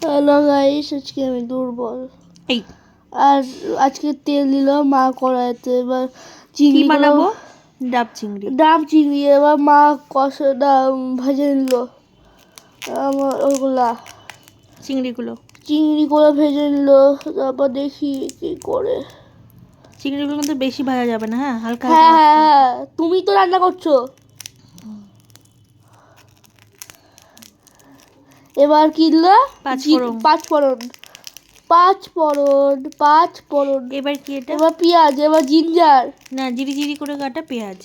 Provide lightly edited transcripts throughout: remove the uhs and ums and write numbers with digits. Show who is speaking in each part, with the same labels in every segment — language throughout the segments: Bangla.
Speaker 1: হ্যালো গাইস, আজকে আমি দুর্বল।
Speaker 2: এই
Speaker 1: আর আজকে তেল দিল মা কড়াইতে, এবার
Speaker 2: কি
Speaker 1: চিংড়িগুলো
Speaker 2: বানাবো? ডাব চিংড়ি।
Speaker 1: ডাব চিংড়ি এবার মা কষাটা ভেজে নিল। আমার ওগুলা চিংড়িগুলো ভেজে নিল। তারপর দেখি কি করে।
Speaker 2: চিংড়িগুলো কিন্তু বেশি ভাজা যাবে না, হ্যাঁ, হালকা
Speaker 1: হ্যাঁ
Speaker 2: হালকা
Speaker 1: হ্যাঁ হ্যাঁ, তুমি তো রান্না করছো। এবার কিনলো পাঁচফোড়ন।
Speaker 2: এবার কি এটা?
Speaker 1: এবার পেঁয়াজ, এবার জিঞ্জার।
Speaker 2: না, জিরি জিরি করে কাটা পেঁয়াজ।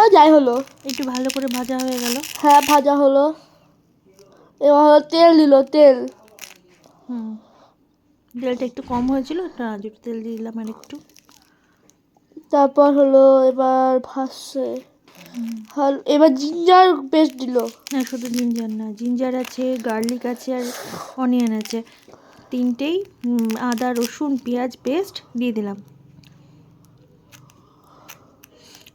Speaker 1: আর যাই হলো,
Speaker 2: একটু ভালো করে ভাজা হয়ে গেল।
Speaker 1: হ্যাঁ ভাজা হলো। এবার হলো তেল দিল, তেল।
Speaker 2: তেলটা একটু কম হয়েছিল, একটু তেল দিয়ে দিলাম আর একটু।
Speaker 1: তারপর হলো এবার ভাসছে। এবার জিঞ্জার পেস্ট দিল।
Speaker 2: না, শুধু জিঞ্জার না, জিঞ্জার আছে, গার্লিক আছে আর অনিয়ন আছে, তিনটেই। আদা রসুন পেঁয়াজ পেস্ট দিয়ে দিলাম,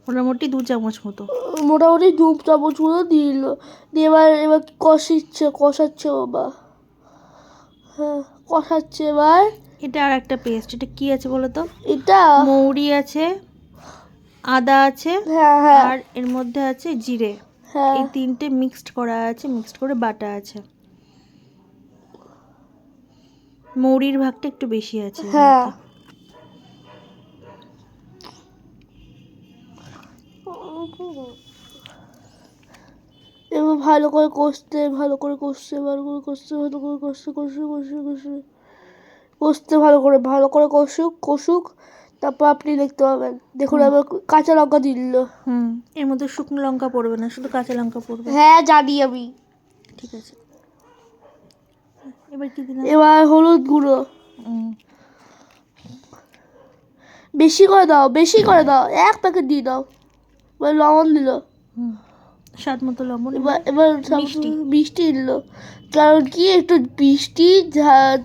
Speaker 2: মোটামুটি 2 চামচ মতো।
Speaker 1: মোটামুটি 2 চামচ মতো দিয়ে দিল। দিয়ে এবার কষাচ্ছে বাবা। হ্যাঁ কষাচ্ছে এবার।
Speaker 2: এটা আর একটা পেস্ট, এটা কি আছে বলো তো?
Speaker 1: এটা
Speaker 2: মৌরি আছে, আদা আছে,
Speaker 1: হ্যাঁ হ্যাঁ,
Speaker 2: আর এর মধ্যে আছে জিরে।
Speaker 1: হ্যাঁ
Speaker 2: এই তিনটে মিক্সড করা আছে, মিক্সড করে বাটা আছে। মৌরির ভাগটা একটু বেশি আছে।
Speaker 1: হ্যাঁ। এবার ভালো করে কষতে ভালো করে কষুক। তারপর আপনি দেখতে পাবেন। দেখুন আবার কাঁচা লঙ্কা দিল।
Speaker 2: এর মধ্যে শুকনো লঙ্কা পড়বে না, শুধু কাঁচা লঙ্কা পড়বে।
Speaker 1: হ্যাঁ জানি আমি।
Speaker 2: ঠিক আছে, এবার কি দিলাম?
Speaker 1: এবার হলুদ গুঁড়ো বেশি করে দাও, 1 প্যাকেট দিয়ে দাও। এবার লবণ দিল।
Speaker 2: স্বাদ মতো লবণ।
Speaker 1: এবার মিষ্টি দিল। কারণ কি একটু মিষ্টি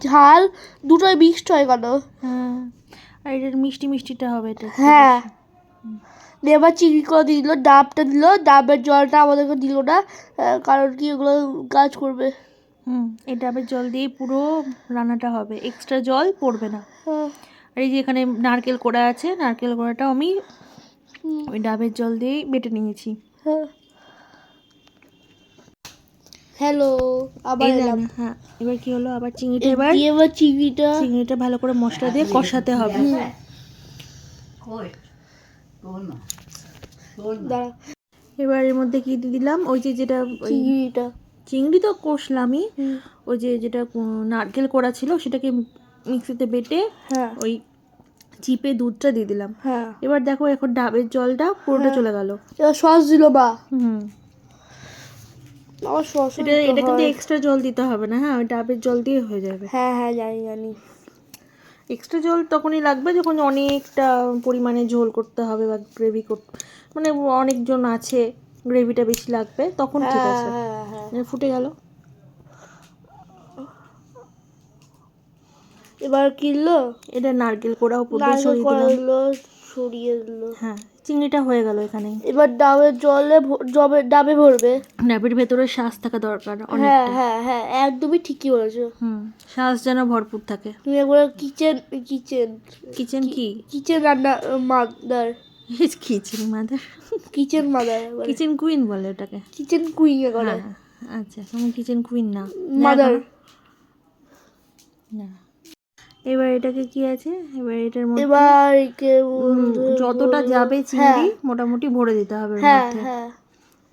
Speaker 1: ঝাল দুটোই মিক্সড হয় কেন।
Speaker 2: হ্যাঁ, আর এটার মিষ্টিটা হবে এটা।
Speaker 1: হ্যাঁ, এবার চিংড়ি করে দিয়ে দিল, ডাবটা দিল। ডাবের জলটা আমাদেরকে দিল না, কারণ কি ওগুলো কাজ করবে।
Speaker 2: এই ডাবের জল দিয়ে পুরো রান্নাটা হবে, এক্সট্রা জল পড়বে না। আর এই যে এখানে নারকেল কোড়া আছে, নারকেল কোড়াটাও আমি ওই ডাবের জল দিয়েই বেটে নিয়েছি।
Speaker 1: হ্যালো, আবার এলাম।
Speaker 2: হ্যাঁ, এবার কি হলো? আবার চিংড়িটা ভালো করে মশলা দিয়ে কষাতে হবে। এবার এর মধ্যে কি দিয়ে দিলাম? ওই যে যেটা চিংড়ি তো কষলামই, ওই যে যেটা নারকেল কোড়া ছিল সেটাকে মিক্সিতে বেটে ওই চিপে দুধটা দিয়ে দিলাম। এবার দেখো, এখন ডাবের জলটা পুরোটা চলে গেল।
Speaker 1: সস দিল বা
Speaker 2: এটা কিন্তু এক্সট্রা জল দিতে হবে না, হ্যাঁ, ওই ডাবের জল দিয়ে হয়ে যাবে।
Speaker 1: হ্যাঁ হ্যাঁ জানি।
Speaker 2: এক্সট্রা জল তখনই লাগবে যখন অনেকটা পরিমাণে ঝোল করতে হবে বা গ্রেভি করতে, মানে অনেকজন আছে, গ্রেভিটা বেশি লাগবে, তখন ঠিক আছে। ফুটে গেল।
Speaker 1: এবার কিনলো,
Speaker 2: এটা নারকেল কোড়া উপর দিয়ে
Speaker 1: ছড়িয়ে দিল।
Speaker 2: হ্যাঁ, চিংড়িটা হয়ে গেল এখানে।
Speaker 1: এবার ডাবের ডাবে ভরবে।
Speaker 2: ডাবের ভেতরে শ্বাস থাকা দরকার
Speaker 1: হ্যাঁ
Speaker 2: অনেকটা।
Speaker 1: হ্যাঁ হ্যাঁ, একদমই ঠিকই বলেছো।
Speaker 2: শ্বাস যেন ভরপুর থাকে।
Speaker 1: তুমি একবার কিচেন রান্না মাদার
Speaker 2: কিচেন কুইন বলে ওটাকে।
Speaker 1: কিচেন কুইন করে।
Speaker 2: আচ্ছা, তুমি কিচেন কুইন না,
Speaker 1: মাদার।
Speaker 2: এবার এটাকে কি আছে? এবার এটার মধ্যে যতটা যাবে চিংড়ি মোটামুটি ভরে দিতে হবে,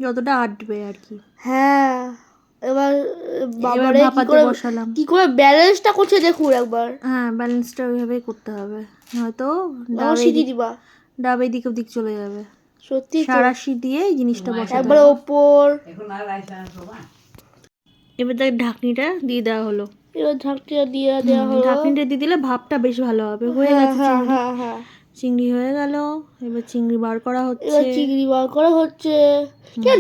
Speaker 2: যতটা আটবে আর কি।
Speaker 1: হ্যাঁ, এবার
Speaker 2: ভাপাতে বসালাম।
Speaker 1: কি করে ব্যালেন্সটা করছে দেখুন একবার।
Speaker 2: হ্যাঁ, ব্যালেন্সটা ওইভাবেই করতে হবে, নয়তো ডাব এদিক ওদিক চলে যাবে।
Speaker 1: সত্যি
Speaker 2: সারাশি দিয়ে এই জিনিসটা বসাতে
Speaker 1: একবার ওপর।
Speaker 2: এবার তার ঢাকনিটা দিয়ে দেওয়া হলো।
Speaker 1: ঢাকনিটা দিয়ে
Speaker 2: দিলে ভাপটা বেশ ভালো হবে। হয়ে গেছে চিংড়ি হয়ে গেল। এবার চিংড়ি বার করা হচ্ছে।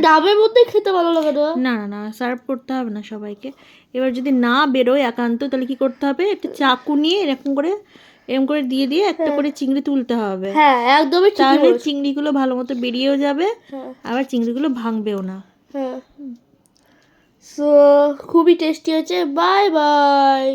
Speaker 2: ডাবের মধ্যে খেতে ভালো লাগে না। না, সার্ভ করতে হবে না সবাইকে। এবার যদি না বেরোয় একান্ত, তাহলে কি করতে হবে? একটা চাকু নিয়ে এরকম করে দিয়ে একটা করে চিংড়ি তুলতে হবে।
Speaker 1: হ্যাঁ, একদমই ঠিক।
Speaker 2: তাহলে চিংড়িগুলো ভালো মতো বেরিয়েও যাবে, আবার চিংড়িগুলো ভাঙবেও না।
Speaker 1: সো খুবই টেস্টি হয়েছে। Bye bye.